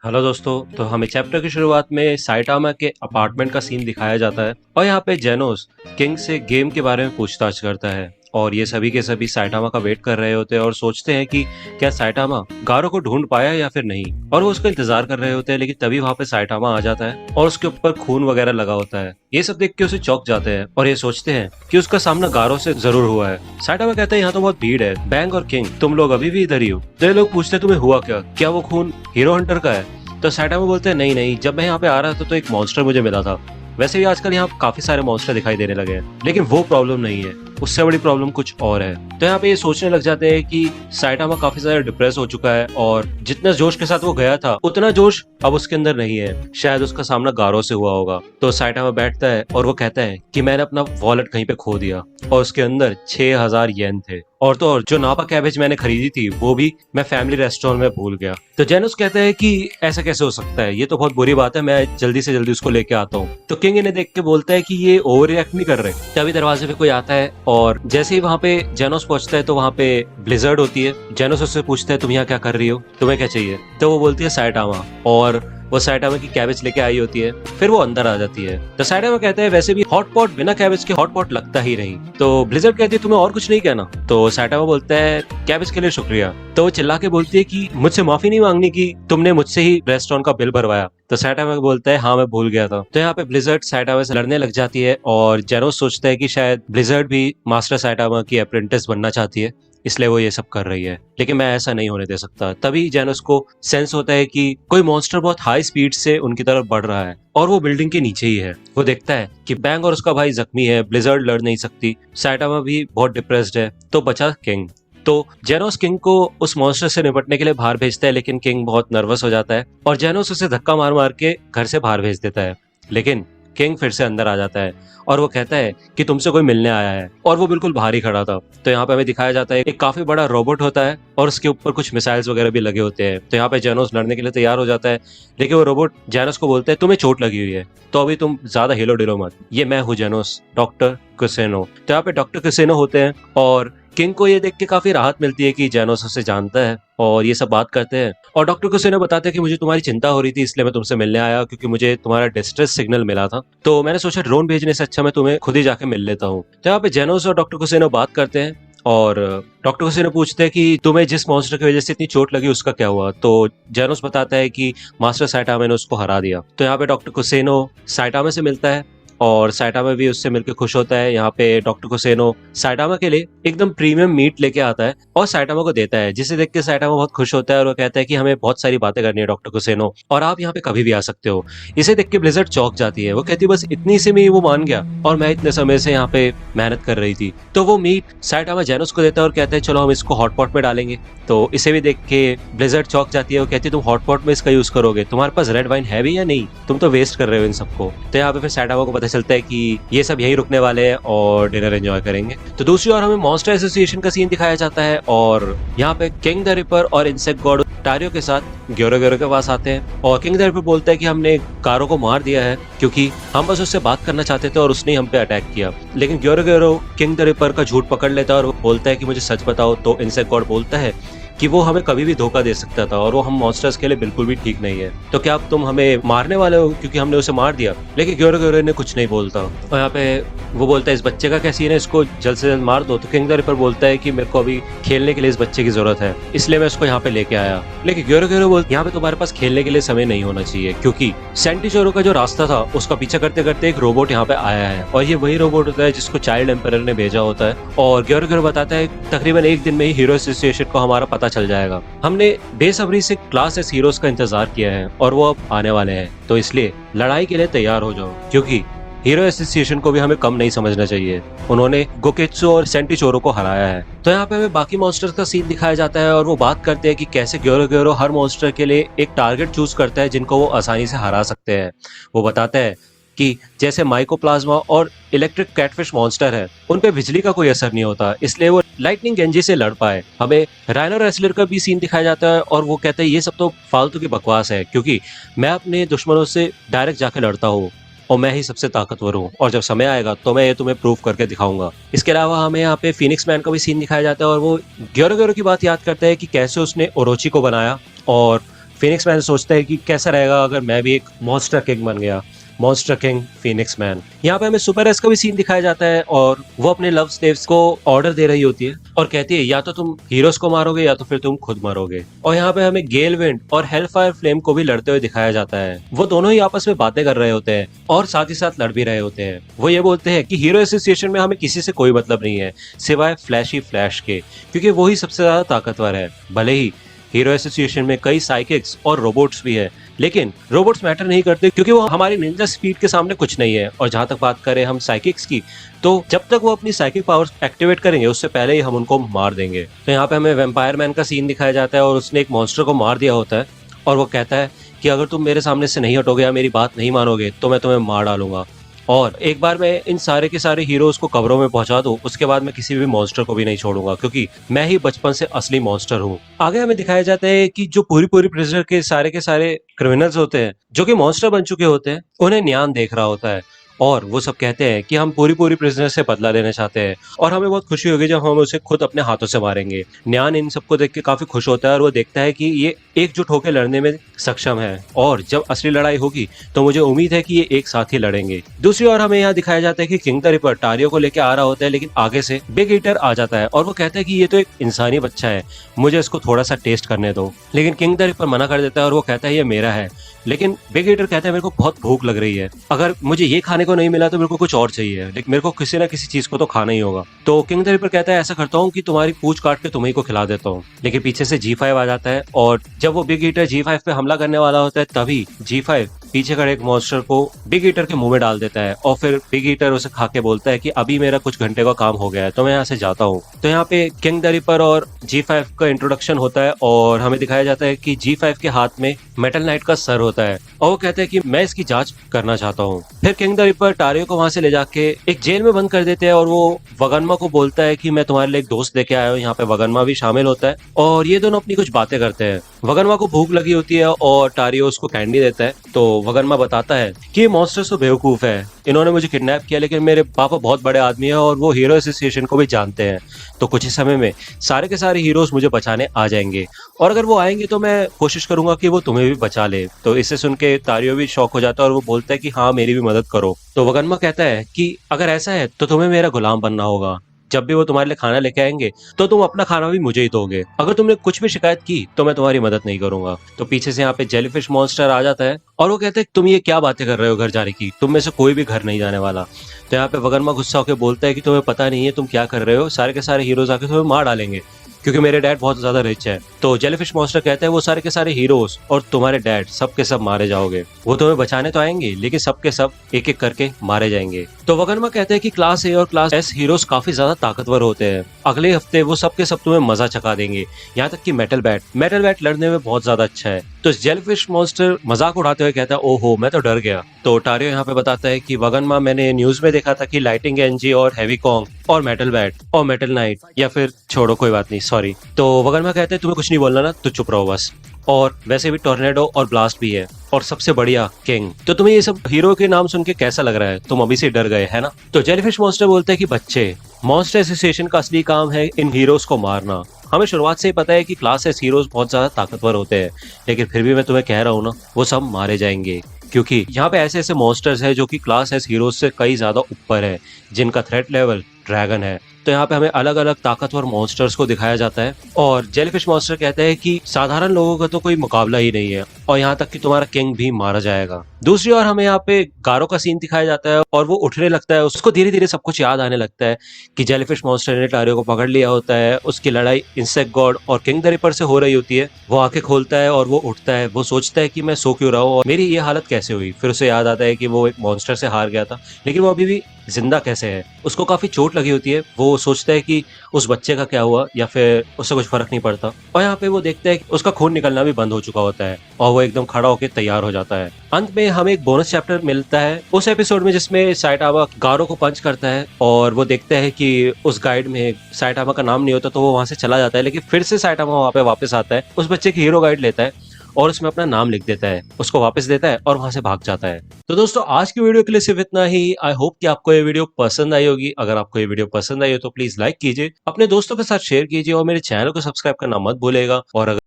Hello दोस्तों। तो हमें चैप्टर की शुरुआत में साइटामा के अपार्टमेंट का सीन दिखाया जाता है और यहाँ पे जेनोस किंग से गेम के बारे में पूछताछ करता है और ये सभी के सभी साइटामा का वेट कर रहे होते हैं और सोचते हैं कि क्या साइटामा गारो को ढूंढ पाया या फिर नहीं। और वो उसका इंतजार कर रहे होते हैं, लेकिन तभी वहां पे साइटामा आ जाता है और उसके ऊपर खून वगैरह लगा होता है। ये सब देख के उसे चौंक जाते हैं और ये सोचते हैं कि उसका सामना गारो से जरूर हुआ है। साइटामा कहते हैं यहाँ तो बहुत भीड़ है, बैंग और किंग तुम लोग अभी भी इधर ही हो। तो ये लोग पूछते हैं तुम्हें हुआ क्या वो खून हीरो हंटर का है। तो साइटामा बोलते हैं नहीं नहीं, जब मैं यहाँ पे आ रहा था तो एक मॉन्स्टर मुझे मिला था। वैसे भी आजकल यहाँ काफी सारे मॉन्स्टर दिखाई देने लगे हैं, लेकिन वो प्रॉब्लम नहीं है, उससे बड़ी प्रॉब्लम कुछ और है। तो यहाँ पे ये सोचने लग जाते हैं कि साइटामा काफी ज्यादा डिप्रेस हो चुका है और जितना जोश के साथ वो गया था उतना जोश अब उसके अंदर नहीं है। शायद उसका सामना गारो से हुआ होगा। तो साइटामा बैठता है और वो कहता है कि मैंने अपना वॉलेट कहीं पे खो दिया और उसके अंदर 6000 येन थे, और तो और जो नापा कैबेज मैंने खरीदी थी वो भी मैं फैमिली रेस्टोरेंट में भूल गया। तो जेनोस कहता है कि ऐसा कैसे हो सकता है, ये तो बहुत बुरी बात है, मैं जल्दी से जल्दी उसको लेके आता हूँ। तो किंग इन्हें देख के बोलता है कि ये ओवर रिएक्ट नहीं कर रहे। तभी दरवाजे पे कोई आता है और जैसे ही वहां पे जेनोस पहुंचता है तो वहां पे ब्लिजर्ड होती है। जेनोस उससे पूछता है तुम यहाँ क्या कर रही हो, तुम्हें क्या चाहिए। तो वो बोलती है साइटामा, और वो साइटामा की कैबेज लेके आई होती है। फिर वो अंदर आ जाती है। तो साइटामा कहता है वैसे भी हॉट पॉट बिना कैबेज के हॉट पॉट लगता ही नहीं। तो ब्लिजर्ड कहती है तुम्हें और कुछ नहीं कहना। तो साइटामा बोलता है कैबेज के लिए शुक्रिया। तो वो चिल्ला के बोलती है कि मुझसे माफी नहीं मांगनी की, तुमने मुझसे ही रेस्टोरेंट का बिल भरवाया। तो साइटामा बोलता है हाँ मैं भूल गया था। तो यहाँ पे ब्लिजर्ड साइटामा से लड़ने लग जाती है और जेनोस सोचता है कि शायद ब्लिजर्ड भी मास्टर साइटामा की अप्रेंटिस बनना चाहती है, इसलिए वो ये सब कर रही है, लेकिन मैं ऐसा नहीं होने दे सकता। तभी जेनोस को सेंस होता है कि कोई मॉन्स्टर बहुत हाई स्पीड से उनकी तरफ बढ़ रहा है और वो बिल्डिंग के नीचे ही है। वो देखता है कि बैंग और उसका भाई जख्मी है, ब्लिजर्ड लड़ नहीं सकती, साइटामा भी बहुत डिप्रेस्ड है, तो बचा किंग। तो जेनोस किंग को उस मॉन्स्टर से निपटने के लिए बाहर भेजता है, लेकिन किंग बहुत नर्वस हो जाता है और जेनोस उसे धक्का मार मार के घर से बाहर भेज देता है। लेकिन किंग फिर से अंदर आ जाता है और वो कहता है कि तुमसे कोई मिलने आया है, और वो बिल्कुल बाहर ही खड़ा था। तो यहाँ पे हमें दिखाया जाता है एक काफी बड़ा रोबोट होता है और उसके ऊपर कुछ मिसाइल्स वगैरह भी लगे होते हैं। तो यहाँ पे जेनोस लड़ने के लिए तैयार हो जाता है, लेकिन वो रोबोट जेनोस को बोलता है तुम्हें चोट लगी हुई है, तो अभी तुम ज्यादा हिलो डिलो मत, ये मैं हूँ जेनोस, डॉक्टर कुसेनो। तो यहाँ पे डॉक्टर कुसेनो होते हैं और किंग को ये देख के काफी राहत मिलती है कि जेनोस उसे जानता है और ये सब बात करते हैं। और डॉक्टर कुसेनो बताते हैं कि मुझे तुम्हारी चिंता हो रही थी, इसलिए मैं तुमसे मिलने आया, क्योंकि मुझे तुम्हारा डिस्ट्रेस सिग्नल मिला था, तो मैंने सोचा ड्रोन भेजने से अच्छा मैं तुम्हें खुद ही जाके मिल लेता हूँ। तो यहाँ पे जेनोस और डॉक्टर कुसेनो बात करते हैं और डॉक्टर कुसेनो पूछते हैं कि तुम्हें जिस मॉन्स्टर की वजह से इतनी चोट लगी उसका क्या हुआ। तो जेनोस बताता है कि मास्टर साइटामा ने उसको हरा दिया। तो यहाँ पे डॉक्टर कुसेनो साइटामा से मिलता है और साइटामा भी उससे मिलकर खुश होता है। यहाँ पे डॉक्टर कुसेनो साइटामा के लिए एकदम प्रीमियम मीट लेके आता है और साइटामा को देता है, जिसे देख के साइटामा बहुत खुश होता है और वो कहता है कि हमें बहुत सारी बातें करनी है डॉक्टर कुसेनो, और आप यहाँ पे कभी भी आ सकते हो। इसे देख के ब्लिजर्ड चौंक जाती है। वो कहती है बस इतनी से में वो मान गया, और मैं इतने समय से यहाँ पे मेहनत कर रही थी। तो वो मीट साइटामा जेनोस को देता है और कहता है चलो हम इसको हॉटपॉट में डालेंगे। तो इसे भी देख के ब्लिजर्ड चौंक जाती है। वो कहती है तुम हॉटपॉट में इसका यूज करोगे, तुम्हारे पास रेड वाइन है भी या नहीं, तुम तो वेस्ट कर रहे हो इन सबको। तो यहाँ पे फिर साइटामा को पता चलता है कि ये सब यहीं रुकने वाले हैं और डिनर एंजॉय करेंगे। तो दूसरी ओर हमें मॉन्स्टर एसोसिएशन का सीन दिखाया जाता है और यहाँ पे किंग द रिपर और इंसेक्ट गॉड टारियो के साथ ग्योरो ग्योरो के पास आते हैं और किंग द रिपर बोलता है कि हमने गारो को मार दिया है क्योंकि हम बस उससे बात करना चाहते थे और उसने हम पे अटैक किया। लेकिन ग्योरो ग्योरो किंग द रिपर का झूठ पकड़ लेता है और वो बोलता है कि मुझे सच बताओ। तो इंसेक्ट गॉड बोलता है कि वो हमें कभी भी धोखा दे सकता था और वो हम मॉन्स्टर्स के लिए बिल्कुल भी ठीक नहीं है, तो क्या अब तुम हमें मारने वाले हो क्योंकि हमने उसे मार दिया। लेकिन ग्योरो ग्योरो ने कुछ नहीं बोलता और यहाँ पे वो बोलता है इस बच्चे का क्या सीन है, इसको जल्द से जल्द मार दो। तो किंग द रिपर बोलता है कि मेरे को अभी खेलने के लिए इस बच्चे की जरूरत है, इसलिए मैं उसको यहाँ पे लेके आया। लेकिन ग्योरो ग्योरो बोलता यहाँ पे तुम्हारे पास खेलने के लिए समय नहीं होना चाहिए, क्योंकि सेंटिचोरो का जो रास्ता था उसका पीछा करते करते एक रोबोट यहाँ पे आया है और ये वही रोबोट होता है जिसको चाइल्ड एम्पायर ने भेजा होता है। और ग्योरो ग्योरो बताता है तकरीबन एक दिन में ही हीरो एसोसिएशन को हमारा पता चल जाएगा। हमने बेसब्री से क्लास एस हीरोज का इंतजार किया है और वो अब आने वाले हैं, तो इसलिए लड़ाई के लिए तैयार हो जाओ, क्योंकि हीरो एसोसिएशन को भी हमें कम नहीं समझना चाहिए, उन्होंने गोकेत्सु और सेंटिचोरो को हराया है। तो यहाँ पे हमें बाकी मॉन्स्टर्स का सीन दिखाया जाता है और वो बात करते हैं कि कैसे ग्योरो ग्योरो हर मॉन्स्टर के लिए एक टारगेट चूज करता है जिनको वो आसानी से हरा सकते हैं। वो बताता है कि जैसे माइकोप्लाज्मा और इलेक्ट्रिक कैटफिश मॉन्स्टर है, उन पे बिजली का कोई असर नहीं होता, इसलिए वो लाइटनिंग गेंजी से लड़ पाए। हमें राइनो रेसलर का भी सीन दिखाया जाता है और वो कहते हैं ये सब तो फालतू की बकवास है, क्योंकि मैं अपने दुश्मनों से डायरेक्ट जाके लड़ता हूँ और मैं ही सबसे ताकतवर हूँ, और जब समय आएगा तो मैं ये तुम्हें प्रूव करके दिखाऊंगा। इसके अलावा हमें यहाँ पे फिनिक्स मैन का भी सीन दिखाया जाता है और वो ग्योरो ग्योरो की बात याद करता है कि कैसे उसने ओरोची को बनाया और फिनिक्स मैन सोचता है कि कैसा रहेगा अगर मैं भी एक मॉन्स्टर किंग बन गया, मॉन्स्टर किंग फिनिक्स मैन। यहाँ पे हमें सुपर एस का भी सीन दिखाया जाता है और वो अपने लव स्लेव्स को ऑर्डर दे रही होती है और कहती है या तो तुम हीरोज को मारोगे या तो फिर तुम खुद मरोगे। और यहाँ पे हमें गेल विंड और हेलफायर फ्लेम को भी लड़ते हुए दिखाया जाता है। वो दोनों ही आपस में बातें कर रहे होते हैं और साथ ही साथ लड़ भी रहे होते हैं। वो ये बोलते हैं कि हीरो एसोसिएशन में हमें किसी से कोई मतलब नहीं है सिवाय फ्लैशी फ्लैश के, क्योंकि वो ही सबसे ज्यादा ताकतवर है। भले ही हीरो एसोसिएशन में कई साइकिक्स और रोबोट्स भी है, लेकिन रोबोट्स मैटर नहीं करते क्योंकि वो हमारी निंजा स्पीड के सामने कुछ नहीं है। और जहां तक बात करें हम साइकिक्स की, तो जब तक वो अपनी साइकिक पावर्स एक्टिवेट करेंगे उससे पहले ही हम उनको मार देंगे। तो यहाँ पे हमें वैम्पायर मैन का सीन दिखाया जाता है और उसने एक मॉन्स्टर को मार दिया होता है और वो कहता है कि अगर तुम मेरे सामने से नहीं हटोगे या मेरी बात नहीं मानोगे तो मैं तुम्हें मार डालूंगा। और एक बार मैं इन सारे के सारे हीरोज को कब्रों में पहुंचा दूं, उसके बाद मैं किसी भी मॉन्स्टर को भी नहीं छोड़ूंगा, क्योंकि मैं ही बचपन से असली मॉन्स्टर हूँ। आगे हमें दिखाया जाता है कि जो पूरी पूरी प्रिजनर के सारे क्रिमिनल्स होते हैं जो कि मॉन्स्टर बन चुके होते हैं, उन्हें न्यान देख रहा होता है और वो सब कहते हैं कि हम पूरी पूरी प्रिजनर से बदला लेना चाहते हैं और हमें बहुत खुशी होगी जब हम उसे खुद अपने हाथों से मारेंगे। न्यान इन सबको देख के काफी खुश होता है और वो देखता है कि ये एकजुट होकर लड़ने में सक्षम है और जब असली लड़ाई होगी तो मुझे उम्मीद है कि ये एक साथ ही लड़ेंगे। दूसरी ओर हमें यहाँ दिखाया जाता है कि किंग द रिपर टारियो को लेकर आ रहा होता है, लेकिन आगे से बिग ईटर आ जाता है और वो कहता है कि ये तो एक इंसानी बच्चा है, मुझे इसको थोड़ा सा टेस्ट करने दो। लेकिन किंग द रिपर मना कर देता है और वो कहता है ये मेरा है। लेकिन बिग ईटर कहता है मेरे को बहुत भूख लग रही है, अगर मुझे ये खाने को नहीं मिला तो मेरे को कुछ और चाहिए, लेकिन मेरे को किसी ना किसी चीज को तो खाना ही होगा। तो किंग द रिपर कहता है ऐसा करता हूँ कि तुम्हारी पूंछ काट के तुम्हें को खिला देता हूँ। लेकिन पीछे से G5 आ जाता है और जब वो बिग ईटर G5 पे हमला करने वाला होता है तभी G5 पीछे खड़े एक मॉन्स्टर को बिग ईटर के मुंह में डाल देता है और फिर बिग ईटर उसे खा के बोलता है कि अभी मेरा कुछ घंटे का काम हो गया है तो मैं यहाँ से जाता हूँ। तो यहाँ पे किंग द रिपर और G5 का इंट्रोडक्शन होता है और हमें दिखाया जाता है कि G5 के हाथ में मेटल नाइट का सर होता है और वो कहते हैं कि मैं इसकी जांच करना चाहता हूँ। फिर किंग द रिपर टारियो को वहां से ले जाके एक जेल में बंद कर देते हैं और वो वगनमा को बोलता है कि मैं तुम्हारे लिए एक दोस्त लेके आया हूँ। यहाँ पे वगनमा भी शामिल होता है और ये दोनों अपनी कुछ बातें करते हैं। वगनमा को भूख लगी होती है और टारियो उसको कैंडी देता है। तो वगनमा बताता है कि ये मॉन्स्टर तो बेवकूफ है, इन्होंने मुझे किडनैप किया, लेकिन मेरे पापा बहुत बड़े आदमी है और वो हीरो एसोसिएशन को भी जानते हैं, तो कुछ ही समय में सारे के सारे हीरोज मुझे बचाने आ जाएंगे और अगर वो आएंगे तो मैं कोशिश करूंगा कि वो तुम्हें भी बचा ले। तो इससे सुन के टारियो भी शॉक हो जाता है और वो बोलता है कि हाँ मेरी भी मदद करो। तो वगनमा कहता है कि अगर ऐसा है तो तुम्हें मेरा गुलाम बनना होगा, जब भी वो तुम्हारे लिए खाना लेके आएंगे तो तुम अपना खाना भी मुझे ही दोगे, अगर तुमने कुछ भी शिकायत की तो मैं तुम्हारी मदद नहीं करूंगा। तो पीछे से यहाँ पे जेलीफिश मॉन्स्टर आ जाता है और वो कहते हैं तुम ये क्या बातें कर रहे हो घर जाने की, तुम में से कोई भी घर नहीं जाने वाला। तो यहाँ पे वगनमा गुस्सा होकर बोलता है कि तुम्हें पता नहीं है तुम क्या कर रहे हो, सारे के सारे हीरोज आके तुम्हें मार डालेंगे क्योंकि मेरे डैड बहुत ज्यादा रिच है। तो जेलीफिश मॉन्स्टर कहता है वो सारे के सारे हीरोज और तुम्हारे डैड सब के सब मारे जाओगे, वो तुम्हें बचाने तो आएंगे लेकिन सब के सब एक एक करके मारे जाएंगे। तो वगनमा कहते हैं कि क्लास ए और क्लास एस हीरोज काफी ज्यादा ताकतवर होते हैं, अगले हफ्ते वो सब के सब तुम्हें मजा चखा देंगे, यहाँ तक कि मेटल बैट लड़ने में बहुत ज्यादा अच्छा है। तो जेलीफिश मॉन्स्टर मजाक उड़ाते हुए कहता है ओहो मैं तो डर गया। तो टारियो यहाँ पे बताता है कि वगनमा मैंने न्यूज में देखा था कि लाइटिंग एनजी और हेवी कॉन्ग और मेटल बैट और मेटल नाइट, या फिर छोड़ो कोई बात नहीं सॉरी। तो वगनमा कहते हैं तुम्हें कुछ नहीं बोलना ना तो चुप रहो बस, और वैसे भी टोर्नेडो और ब्लास्ट भी है और सबसे बढ़िया किंग। तो तुम्हें ये सब हीरो के नाम सुन के कैसा लग रहा है, तुम अभी से डर गए है ना। तो जेलीफिश मॉन्स्टर बोलते हैं कि बच्चे, मॉन्स्टर एसोसिएशन का असली काम है इन हीरोज को मारना, हमें शुरुआत से ही पता है कि क्लास एस हीरोज बहुत ज्यादा ताकतवर होते हैं, लेकिन फिर भी मैं तुम्हें कह रहा हूँ ना वो सब मारे जाएंगे, क्योंकि यहाँ पे ऐसे ऐसे मॉन्स्टर्स हैं जो कि क्लास एस हीरोज से कई ज्यादा ऊपर है, जिनका थ्रेट लेवल ड्रैगन है। तो यहाँ पे हमें अलग अलग ताकतवर मॉन्स्टर्स को दिखाया जाता है और जेलीफिश मॉन्स्टर कहते हैं कि साधारण लोगों का तो कोई मुकाबला ही नहीं है और यहाँ तक कि तुम्हारा किंग भी मारा जाएगा। दूसरी ओर हमें यहाँ पे गारो का सीन दिखाया जाता है और वो उठने लगता है, उसको धीरे धीरे सब कुछ याद आने लगता है कि जेलीफिश मॉन्स्टर ने टारियो को पकड़ लिया होता है, उसकी लड़ाई इंसेक्ट गॉड और किंग द रिपर से हो रही होती है। वो आंखें खोलता है और वो उठता है, वो सोचता है कि मैं सो क्यों रहा हूँ और मेरी ये हालत कैसे हुई। फिर उसे याद आता है कि वो एक मॉन्स्टर से हार गया था, लेकिन वो अभी भी जिंदा कैसे है। उसको काफी चोट लगी होती है, वो सोचता है कि उस बच्चे का क्या हुआ या फिर उससे कुछ फर्क नहीं पड़ता। और यहाँ पे वो देखता है कि उसका खून निकलना भी बंद हो चुका होता है और वो एकदम खड़ा होकर तैयार हो जाता है। अंत में हमें एक बोनस चैप्टर मिलता है उस एपिसोड में जिसमें साइटामा गारो को पंच करता है और वो देखता है कि उस गाइड में साइटामा का नाम नहीं होता, तो वो वहां से चला जाता है, लेकिन फिर से साइटामा वहां पे वापस आता है, उस बच्चे की हीरो गाइड लेता है और उसमें अपना नाम लिख देता है, उसको वापस देता है और वहां से भाग जाता है। तो दोस्तों आज की वीडियो के लिए सिर्फ इतना ही। आई होप कि आपको ये वीडियो पसंद आई होगी। अगर आपको ये वीडियो पसंद आई हो तो प्लीज लाइक कीजिए, अपने दोस्तों के साथ शेयर कीजिए और मेरे चैनल को सब्सक्राइब करना मत भूलेगा। और अगर